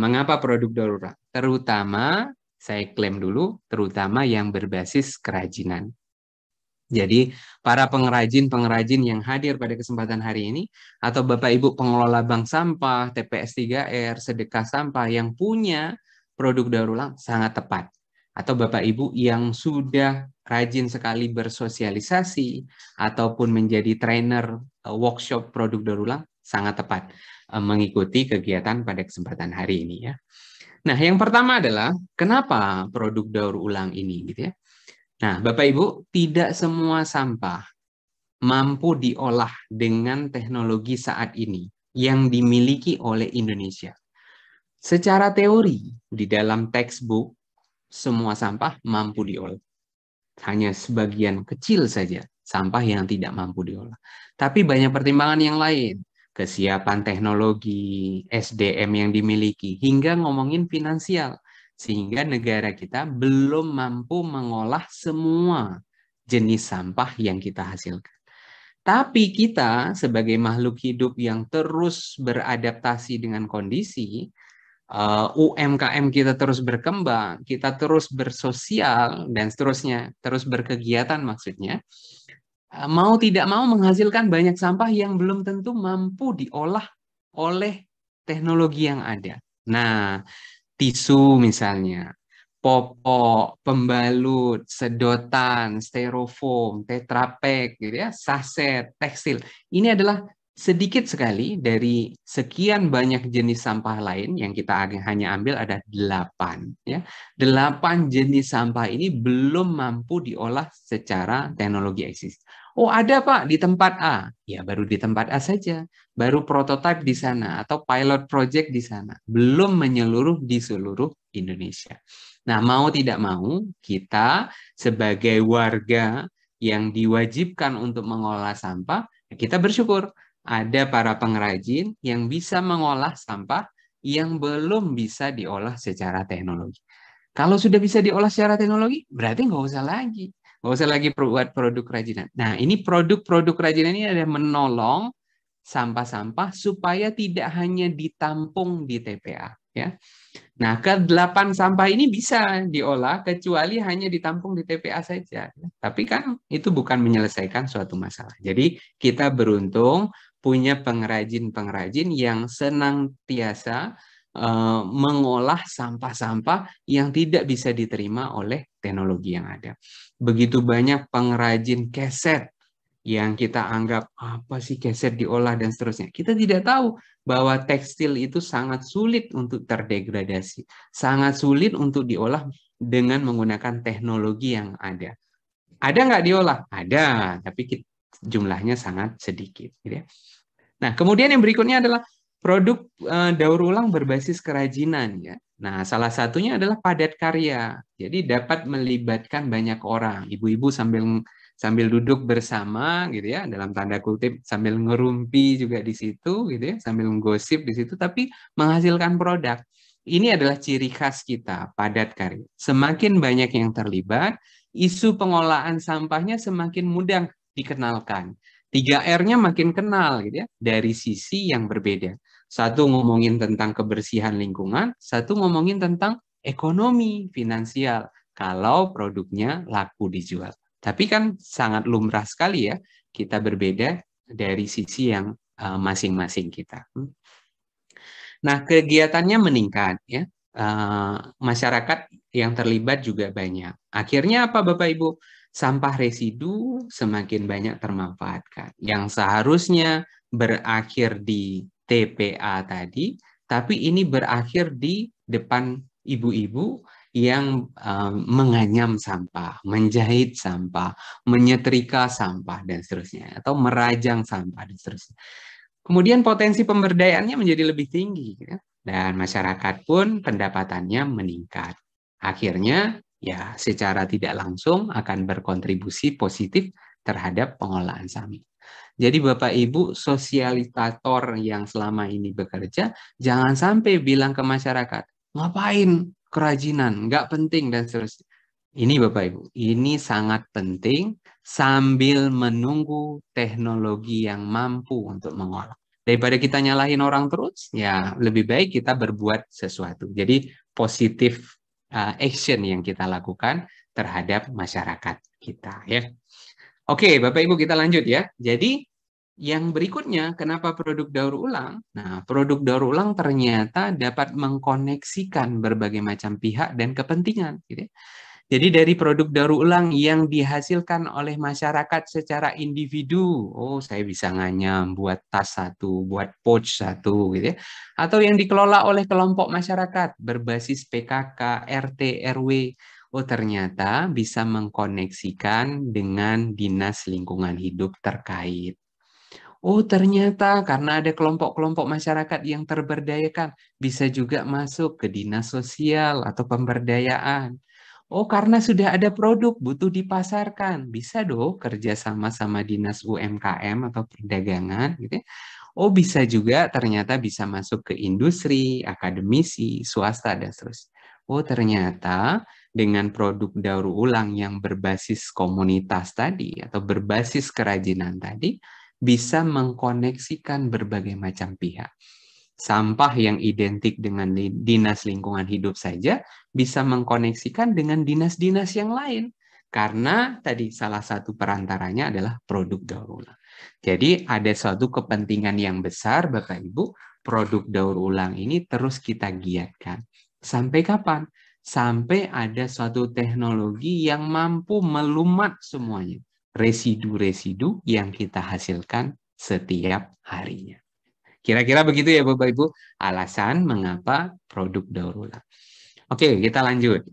Mengapa produk daur ulang? Terutama, saya klaim dulu, terutama yang berbasis kerajinan. Jadi, para pengrajin-pengrajin yang hadir pada kesempatan hari ini, atau Bapak Ibu pengelola bank sampah, TPS 3R, sedekah sampah yang punya produk daur ulang, sangat tepat. Atau Bapak Ibu yang sudah rajin sekali bersosialisasi, ataupun menjadi trainer workshop produk daur ulang, sangat tepat mengikuti kegiatan pada kesempatan hari ini ya. Nah, yang pertama adalah, kenapa produk daur ulang ini gitu ya? Nah, Bapak Ibu, tidak semua sampah mampu diolah dengan teknologi saat ini yang dimiliki oleh Indonesia. Secara teori, di dalam textbook, semua sampah mampu diolah. Hanya sebagian kecil saja sampah yang tidak mampu diolah. Tapi banyak pertimbangan yang lain. Kesiapan teknologi, SDM yang dimiliki, hingga ngomongin finansial. Sehingga negara kita belum mampu mengolah semua jenis sampah yang kita hasilkan. Tapi kita sebagai makhluk hidup yang terus beradaptasi dengan kondisi, UMKM kita terus berkembang, kita terus bersosial, dan seterusnya, terus berkegiatan maksudnya, mau tidak mau menghasilkan banyak sampah yang belum tentu mampu diolah oleh teknologi yang ada. Nah, tisu misalnya, popok, pembalut, sedotan, styrofoam, tetra pak, gitu ya, saset, tekstil. Ini adalah sedikit sekali dari sekian banyak jenis sampah lain yang kita hanya ambil ada 8. Ya. 8 jenis sampah ini belum mampu diolah secara teknologi eksis. Oh ada Pak di tempat A. Ya baru di tempat A saja. Baru prototipe di sana atau pilot project di sana. Belum menyeluruh di seluruh Indonesia. Nah, mau tidak mau, kita sebagai warga yang diwajibkan untuk mengolah sampah, kita bersyukur ada para pengrajin yang bisa mengolah sampah yang belum bisa diolah secara teknologi. Kalau sudah bisa diolah secara teknologi, berarti nggak usah lagi. Nggak usah lagi buat produk kerajinan. Nah, ini produk-produk kerajinan ini ada menolong sampah-sampah supaya tidak hanya ditampung di TPA. Ya. Nah, ke-8 sampah ini bisa diolah kecuali hanya ditampung di TPA saja. Tapi kan itu bukan menyelesaikan suatu masalah. Jadi kita beruntung punya pengrajin-pengrajin yang senantiasa mengolah sampah-sampah yang tidak bisa diterima oleh teknologi yang ada. Begitu banyak pengrajin keset yang kita anggap apa sih keset diolah dan seterusnya. Kita tidak tahu bahwa tekstil itu sangat sulit untuk terdegradasi, sangat sulit untuk diolah dengan menggunakan teknologi yang ada. Ada nggak diolah? Ada, tapi jumlahnya sangat sedikit. Gitu ya. Nah, kemudian yang berikutnya adalah produk daur ulang berbasis kerajinan. Ya. Nah, salah satunya adalah padat karya. Jadi dapat melibatkan banyak orang. Ibu-ibu sambil duduk bersama gitu ya, dalam tanda kutip sambil ngerumpi juga di situ gitu ya, sambil menggosip di situ, tapi menghasilkan produk. Ini adalah ciri khas kita, padat karya. Semakin banyak yang terlibat, isu pengolahan sampahnya semakin mudah dikenalkan. 3R-nya makin kenal gitu ya, dari sisi yang berbeda. Satu ngomongin tentang kebersihan lingkungan, satu ngomongin tentang ekonomi, finansial, kalau produknya laku dijual. Tapi kan sangat lumrah sekali ya, kita berbeda dari sisi yang masing-masing kita. Nah, kegiatannya meningkat ya. Masyarakat yang terlibat juga banyak. Akhirnya apa Bapak Ibu? Sampah residu semakin banyak termanfaatkan. Yang seharusnya berakhir di TPA tadi, tapi ini berakhir di depan ibu-ibu yang menganyam sampah, menjahit sampah, menyetrika sampah, dan seterusnya. Atau merajang sampah, dan seterusnya. Kemudian potensi pemberdayaannya menjadi lebih tinggi. Ya. Dan masyarakat pun pendapatannya meningkat. Akhirnya ya secara tidak langsung akan berkontribusi positif terhadap pengolahan sampah. Jadi Bapak Ibu sosialitator yang selama ini bekerja, jangan sampai bilang ke masyarakat, ngapain kerajinan, nggak penting dan seterusnya. Ini Bapak Ibu, ini sangat penting sambil menunggu teknologi yang mampu untuk mengolah. Daripada kita nyalahin orang terus, ya lebih baik kita berbuat sesuatu. Jadi positif action yang kita lakukan terhadap masyarakat kita, ya. Oke, Bapak Ibu, kita lanjut ya. Jadi yang berikutnya, kenapa produk daur ulang? Nah, produk daur ulang ternyata dapat mengkoneksikan berbagai macam pihak dan kepentingan, gitu ya. Jadi dari produk daur ulang yang dihasilkan oleh masyarakat secara individu, oh saya bisa nganyam buat tas satu, buat pouch satu, gitu ya. Atau yang dikelola oleh kelompok masyarakat berbasis PKK, RT, RW, oh ternyata bisa mengkoneksikan dengan dinas lingkungan hidup terkait. Oh, ternyata karena ada kelompok-kelompok masyarakat yang terberdayakan, bisa juga masuk ke dinas sosial atau pemberdayaan. Oh, karena sudah ada produk butuh dipasarkan, bisa dong kerja sama dinas UMKM atau perdagangan, gitu ya. Oh, bisa juga ternyata bisa masuk ke industri, akademisi, swasta, dan seterusnya. Oh, ternyata dengan produk daur ulang yang berbasis komunitas tadi atau berbasis kerajinan tadi, bisa mengkoneksikan berbagai macam pihak. Sampah yang identik dengan dinas lingkungan hidup saja bisa mengkoneksikan dengan dinas-dinas yang lain. Karena tadi salah satu perantaranya adalah produk daur ulang. Jadi ada suatu kepentingan yang besar, Bapak Ibu, produk daur ulang ini terus kita giatkan. Sampai kapan? Sampai ada suatu teknologi yang mampu melumat semuanya. Residu-residu yang kita hasilkan setiap harinya. Kira-kira begitu ya Bapak Ibu, alasan mengapa produk daur ulang. Oke, kita lanjut.